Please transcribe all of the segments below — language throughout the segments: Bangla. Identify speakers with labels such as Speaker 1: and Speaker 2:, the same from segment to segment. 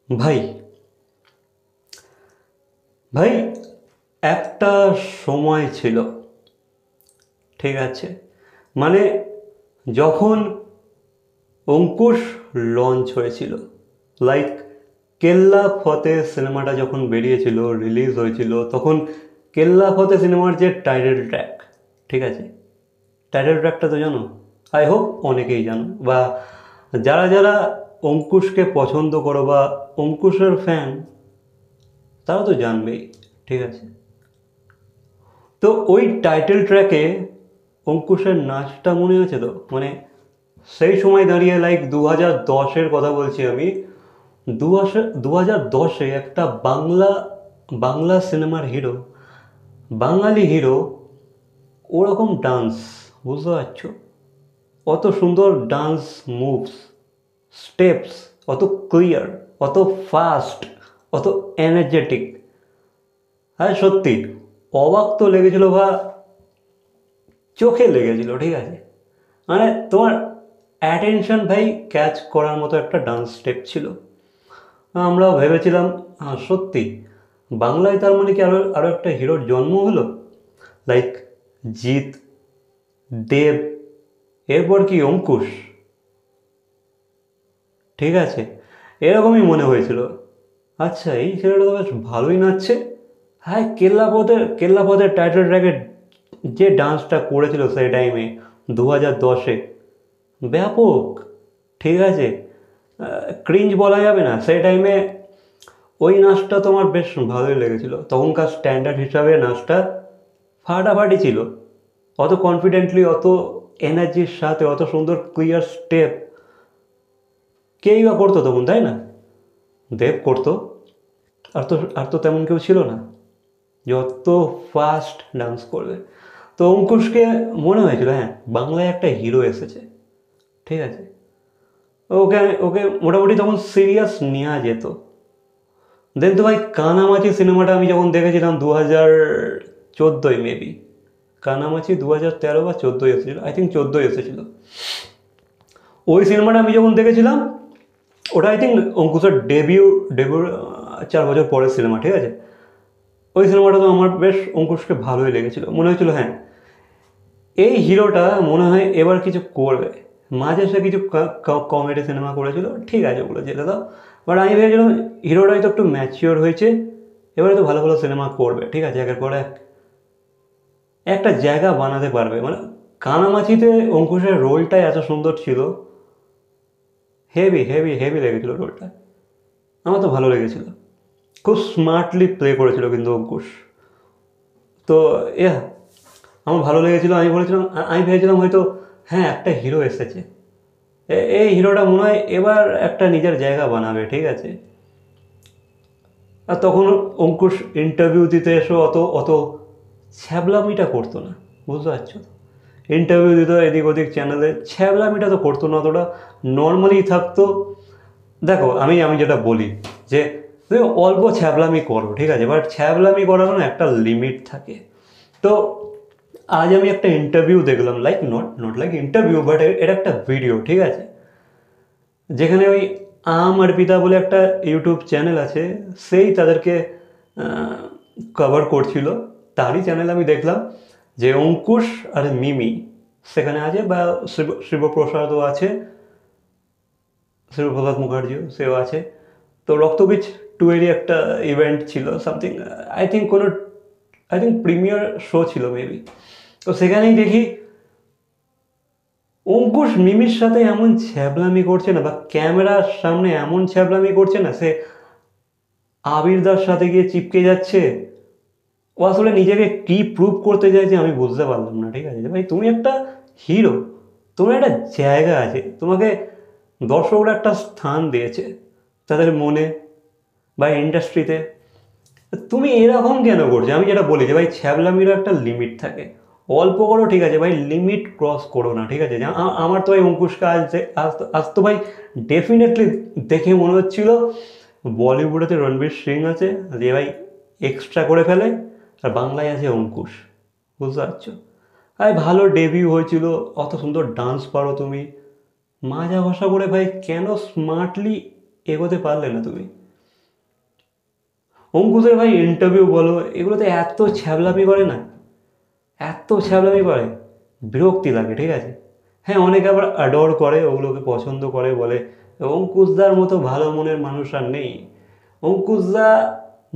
Speaker 1: ভাই ভাই একটা সময় ছিল, ঠিক আছে, মানে যখন অঙ্কুশ লঞ্চ হয়েছিল, লাইক কেল্লা ফতে সিনেমাটা যখন বেরিয়েছিল, রিলিজ হয়েছিল, তখন কেল্লা ফতে সিনেমার যে টাইটেল ট্র্যাক, ঠিক আছে, টাইটেল ট্র্যাকটা তো জানো, আই হোপ অনেকেই জানো, বা যারা যারা অঙ্কুশকে পছন্দ করো বা অঙ্কুশের ফ্যান তারা তো জানবেই, ঠিক আছে। তো ওই টাইটেল ট্র্যাকে অঙ্কুশের নাচটা মনে আছে তো, মানে সেই সময় দাঁড়িয়ে, লাইক 2010-এর কথা বলছি আমি, 2010-এ একটা বাংলা বাংলা সিনেমার হিরো, বাঙালি হিরো, ওরকম ডান্স, বুঝতে পারছো, অত সুন্দর ডান্স মুভস, স্টেপস, অত ক্লিয়ার, অত ফাস্ট, অত এনার্জেটিক। হ্যাঁ সত্যি অবাক তো লেগেছিল, বা চোখে লেগেছিল, ঠিক আছে, মানে তোমার অ্যাটেনশন ভাই ক্যাচ করার মতো একটা ডান্স স্টেপ ছিল। আমরাও ভেবেছিলাম সত্যি বাংলায় তার মানে কি আরও আরও একটা হিরোর জন্ম হলো, লাইক জিৎ, দেব, এরপর কি অঙ্কুশ, ঠিক আছে, এরকমই মনে হয়েছিল। আচ্ছা এই ছেলেটা তো বেশ ভালোই নাচছে। হ্যাঁ, কেল্লাপথের টাইটেল ট্র্যাকের যে ডান্সটা করেছিল সেই টাইমে, 2010-এ, ব্যাপক, ঠিক আছে, ক্রিঞ্জ বলা যাবে না সেই টাইমে। ওই নাচটা তোমার বেশ ভালোই লেগেছিল, তখনকার স্ট্যান্ডার্ড হিসাবে নাচটা ফাটাফাটি ছিল। অত কনফিডেন্টলি, অত এনার্জির সাথে, অত সুন্দর ক্লিয়ার স্টেপ কেই বা করতো তখন, তাই না? দেব করতো, আর তো তেমন কেউ ছিল না যত ফাস্ট ডান্স করবে। তো অঙ্কুশকে মনে হয়েছিল হ্যাঁ বাংলায় একটা হিরো এসেছে, ঠিক আছে, ওকে ওকে মোটামুটি তখন সিরিয়াস নেওয়া যেত। দেন তো ভাই কানামাছি সিনেমাটা আমি যখন দেখেছিলাম 2014 মেবি, কানামাছি 2013 বা 14 এসেছিলো, আই থিঙ্ক 14 এসেছিলো। ওই সিনেমাটা আমি যখন দেখেছিলাম, ওটা আই থিঙ্ক অঙ্কুশের ডেবিউর 4 বছর পরের সিনেমা, ঠিক আছে। ওই সিনেমাটা তো আমার বেশ অঙ্কুশকে ভালোই লেগেছিলো, মনে হয়েছিল হ্যাঁ এই হিরোটা মনে হয় এবার কিছু করবে। মাঝে সে কিছু কমেডি সিনেমা করেছিল, ঠিক আছে ওগুলো যেতে দাও, বাট আমি ভেবেছিলাম হিরোটাই তো একটু ম্যাচিওর হয়েছে, এবারে তো ভালো ভালো সিনেমা করবে, ঠিক আছে, একের পর এক একটা জায়গা বানাতে পারবে। মানে কানামাছিতে অঙ্কুশের রোলটাই এত সুন্দর ছিল, হেভি হেভি হেভি লেগেছিলো রোলটা, আমার তো ভালো লেগেছিলো, খুব স্মার্টলি প্লে করেছিল কিন্তু অঙ্কুশ। তো ইয়া আমার ভালো লেগেছিলো, আমি ভেবেছিলাম হয়তো হ্যাঁ একটা হিরো এসেছে, এই হিরোটা মনে হয় এবার একটা নিজের জায়গা বানাবে, ঠিক আছে। আর তখন অঙ্কুশ ইন্টারভিউ দিতে এসো অত অত ছ্যাবলামিটা করতো না, বুঝতে পারছো তো, ইন্টারভিউ দিত এদিক ওদিক চ্যানেলে, ছ্যাবলামিটা তো করতো না, অতটা নর্মালি থাকতো। দেখো আমি যেটা বলি যে তুমি অল্প ছ্যাবলামি করো, ঠিক আছে, বাট ছ্যাবলামি করার না একটা লিমিট থাকে। তো আজ আমি একটা ইন্টারভিউ দেখলাম, like not like interview, but এটা একটা ভিডিও, ঠিক আছে, যেখানে ওই আম আর পিতা বলে একটা ইউটিউব চ্যানেল আছে, সেই তাদেরকে কভার করছিল, তারই চ্যানেল আমি দেখলাম যে অঙ্কুশ আর মিমি সেখানে আছে, বা শিবপ্রসাদও আছে, শিবপ্রসাদ মুখার্জিও সেও আছে। তো রক্তবীজ 2-এরই একটা ইভেন্ট ছিল something, I think premiere show ছিল মেবি। তো সেখানেই দেখি অঙ্কুশ মিমির সাথে এমন ছ্যাবলামি করছে না, বা ক্যামেরার সামনে এমন ছ্যাবলামি করছে না, সে আবিরদার সাথে গিয়ে চিপকে যাচ্ছে। ও আসলে নিজেকে কি প্রুভ করতে চাইছে আমি বুঝতে পারলাম না, ঠিক আছে, ভাই তুমি একটা হিরো, তোমার একটা জায়গা আছে, তোমাকে দর্শকরা একটা স্থান দিয়েছে তাদের মনে বা ইন্ডাস্ট্রিতে, তুমি এরকম কেন করছো? আমি যেটা বলি যে ভাই ছ্যাবলামিরও একটা লিমিট থাকে, অল্প করো, ঠিক আছে, ভাই লিমিট ক্রস করো না, ঠিক আছে। আমার তো ভাই অঙ্কুশকে আজ তো ভাই ডেফিনেটলি দেখে মনে হচ্ছিল বলিউডেতে রণবীর সিং আছে, যে ভাই এক্সট্রা করে ফেলে, আর বাংলায় আছে অঙ্কুশ, বুঝতে পারছো। ভাই ভালো ডেবিউ হয়েছিল, অত সুন্দর ডান্স পারো তুমি, মাজা ঘষা করে ভাই কেন স্মার্টলি এগোতে পারলে না তুমি? অঙ্কুশের ভাই ইন্টারভিউ বলো, এগুলোতে এত ছ্যাবলামি করে না, এত ছ্যাবলামি করে, বিরক্তি লাগে, ঠিক আছে? হ্যাঁ, অনেকে আবার অ্যাডর করে, ওগুলোকে পছন্দ করে, বলে অঙ্কুশদার মতো ভালো মনের মানুষ আর নেই, অঙ্কুশদা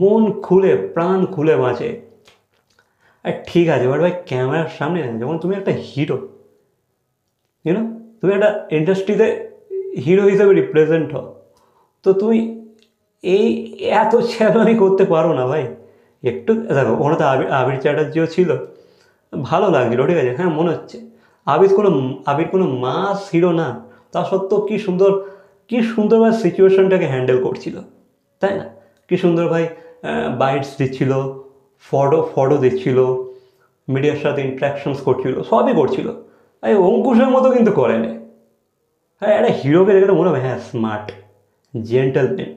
Speaker 1: মন খুলে প্রাণ খুলে বাঁচে। আর ঠিক আছে, বাট ভাই ক্যামেরার সামনে না, যখন তুমি একটা হিরো, ইউনো, তুমি একটা ইন্ডাস্ট্রিতে হিরো হিসেবে রিপ্রেজেন্ট হও, তো তুমি এই এত ছ্যাবলামি করতে পারো না ভাই। একটু দেখো, ওখানে তো আবির চ্যাটার্জিও ছিল, ভালো লাগছিল, ঠিক আছে, হ্যাঁ মনে হচ্ছে আবির কোনো মাস হিরো না, তা সত্ত্বেও কী সুন্দরভাবে সিচুয়েশনটাকে হ্যান্ডেল করছিল, তাই না? কী সুন্দর ভাই বাইটস দিচ্ছিল, ফটো দিচ্ছিল, মিডিয়ার সাথে ইন্টারাকশনস করছিল, সবই করছিল। এই অঙ্কুশের মতো কিন্তু করেনি। হ্যাঁ, একটা হিরোকে দেখে তো মনে হবে হ্যাঁ স্মার্ট, জেন্টলম্যান।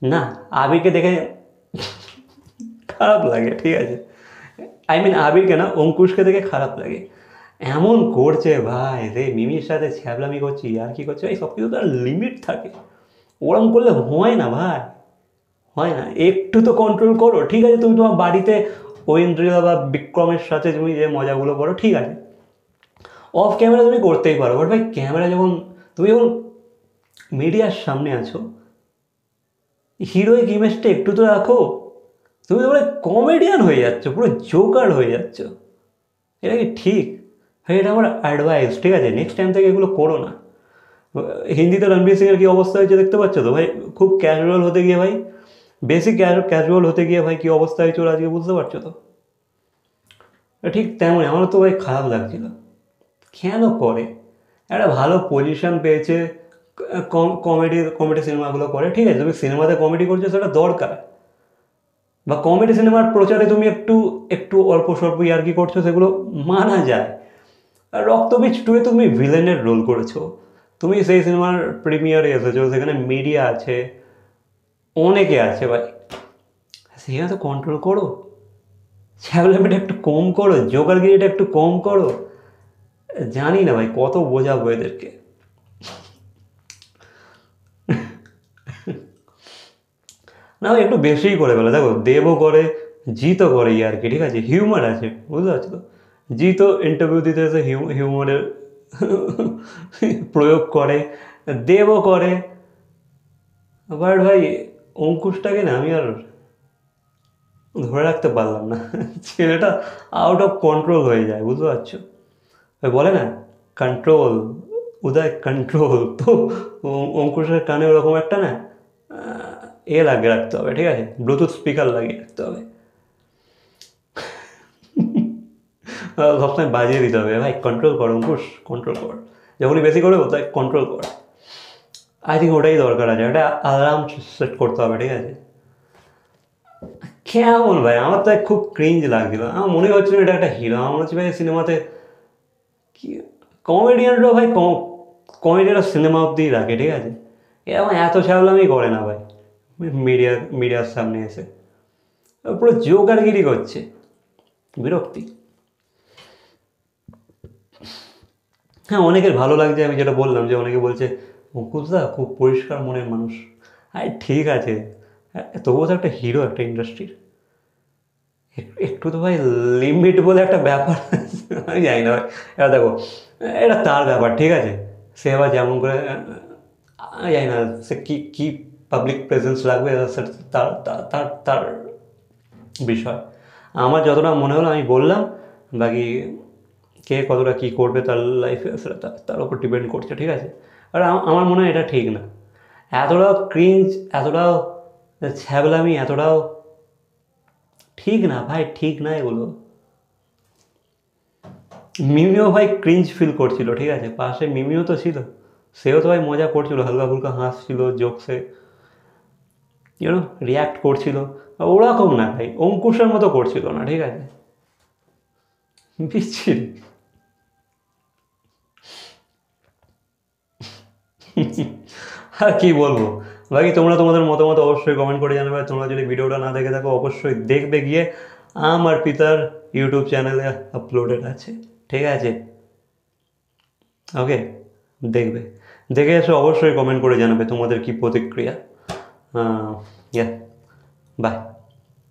Speaker 1: না, আবিরকে দেখে খারাপ লাগে, ঠিক আছে, আই মিন আবিরকে না, অঙ্কুশকে দেখে খারাপ লাগে। এমন করছে ভাই, রে মিমির সাথে ছ্যাবলামি করছি আর কি করছে, এই সব কিছু তার লিমিট থাকে, ওরম করলে হয় না ভাই, হয় না, একটু তো কন্ট্রোল করো। ঠিক আছে, তুমি তোমার বাড়িতে ঐন্দ্রিয়া বা বিক্রমের সাথে তুমি যে মজাগুলো করো, ঠিক আছে, অফ ক্যামেরা তুমি করতেই পারো, বাট ভাই ক্যামেরা তুমি যখন মিডিয়ার সামনে আছো, হিরোইক ইমেজটা একটু তো রাখো। তুমি তো কমেডিয়ান হয়ে যাচ্ছ, পুরো জোকার হয়ে যাচ্ছ, এটা কি ঠিক? ভাই এটা আমার অ্যাডভাইস, ঠিক আছে, নেক্সট টাইম থেকে এগুলো করো না। হিন্দিতে রণবীর সিংয়ের কী অবস্থা হয়েছে দেখতে পাচ্ছ তো ভাই, খুব ক্যাজুয়াল হতে গিয়ে ভাই, বেসিক ক্যাজুয়াল হতে গিয়ে ভাই কী অবস্থা হয়েছে ওরা আজকে, বুঝতে পারছো তো? ঠিক তেমনই আমারও তো ভাই খারাপ লাগছিল, কেন করে? একটা ভালো পজিশন পেয়েছে, কমেডি সিনেমাগুলো করে, ঠিক আছে, তুমি সিনেমাতে কমেডি করছো সেটা দরকার, বা কমেডি সিনেমার প্রচারে তুমি একটু একটু অল্প স্বল্প ইয়ার্কি করছো, সেগুলো মানা যায়। আর রক্তবীজ 2-এ তুমি ভিলেনের রোল করেছো, তুমি সেই সিনেমার প্রিমিয়ারে এসেছো, সেখানে মিডিয়া আছে, অনেকে আছে ভাই, সেখানে তো কন্ট্রোল করো, ছ্যাবলামিটা একটু কম করো, জোগাড়গিরিটা একটু কম করো। জানি না ভাই কত বোঝাবো এদেরকে। না ভাই একটু বেশিই করে ফেলে, দেখো দেবও করে, জিতও করে আর কি, ঠিক আছে, হিউমার আছে, বুঝতে পারছো তো? জিতও ইন্টারভিউ দিতে এসে হিউমারের প্রয়োগ করে, দেবও করে। বাট ভাই অঙ্কুশটাকে না আমি আর ধরে রাখতে পারলাম না, ছেলেটা আউট অফ কন্ট্রোল হয়ে যায়, বুঝতে পারছো? ওই বলে না কন্ট্রোল, উদয় কন্ট্রোল, তো অঙ্কুশের কানে ওরকম একটা না লাগিয়ে রাখতে হবে, ঠিক আছে, ব্লুটুথ স্পিকার লাগিয়ে রাখতে হবে, সবসময় বাজিয়ে দিতে হবে, ভাই কন্ট্রোল কর অঙ্কুশ, কন্ট্রোল কর, যখনই বেশি করবে তাই কন্ট্রোল কর। আই থিঙ্ক ওটাই দরকার আছে, একটা অ্যালার্ম সেট করতে হবে, ঠিক আছে। কেমন ভাই, আমার তো খুব ক্রিঞ্জ লাগছিল, আমার মনে হচ্ছিল এটা একটা হিরো, আমার মনে হচ্ছে ভাই সিনেমাতে কি কমেডিয়ানরা ভাই কমেডিয়ানরা সিনেমা অব্দিই রাখে, ঠিক আছে, এরকম এত ছ্যাবলামি করে না ভাই, মিডিয়ার সামনে এসে পুরো জোকারগিরি করছে, বিরক্তি। হ্যাঁ, অনেকের ভালো লাগছে, আমি যেটা বললাম যে অনেকে বলছে মুকুলদা খুব পরিষ্কার মনের মানুষ, হ্যাঁ ঠিক আছে, তবুও তো একটা হিরো একটা ইন্ডাস্ট্রির, একটু তো ভাই লিমিট বলে একটা ব্যাপার আছে। আমি জানি না ভাই, এবার দেখো এটা তার ব্যাপার, ঠিক আছে, সে আবার যেমন করে আমি জানি না সে কী কী পাবলিক প্রেজেন্স রাখবে, তার তার তার তার বিষয়। আমার যতটা মনে হলো আমি বললাম, বাকি কে কতটা কী করবে তার লাইফে সেটা তার উপর ডিপেন্ড করছে, ঠিক আছে। আর আমার মনে হয় এটা ঠিক না, এতটাও ক্রিঞ্জ, এতটাও ছ্যাবলামি, এতটাও ঠিক না ভাই, ঠিক না এগুলো। মিমিও ভাই ক্রিঞ্জ ফিল করছিল, ঠিক আছে, পাশে মিমিও তো ছিল, সেও তো ভাই মজা করছিল, হালকা ফুলকা হাসছিল, জোকসে রিয়াক্ট করছিল, ওরকম না ভাই, অঙ্কুশের মতো করছিল না, ঠিক আছে, বিচ্ছিরি। আর কি বলবো, বাকি তোমরা তোমাদের মতামত অবশ্যই কমেন্ট করে জানাবে। তোমরা যদি ভিডিওটা না দেখে থাকো অবশ্যই দেখবে গিয়ে, আমার পিতার ইউটিউব চ্যানেলে আপলোডেড আছে, ঠিক আছে, ওকে, দেখবে। দেখে এসে অবশ্যই কমেন্ট করে জানাবে তোমাদের কি প্রতিক্রিয়া। ইয়া, বাই।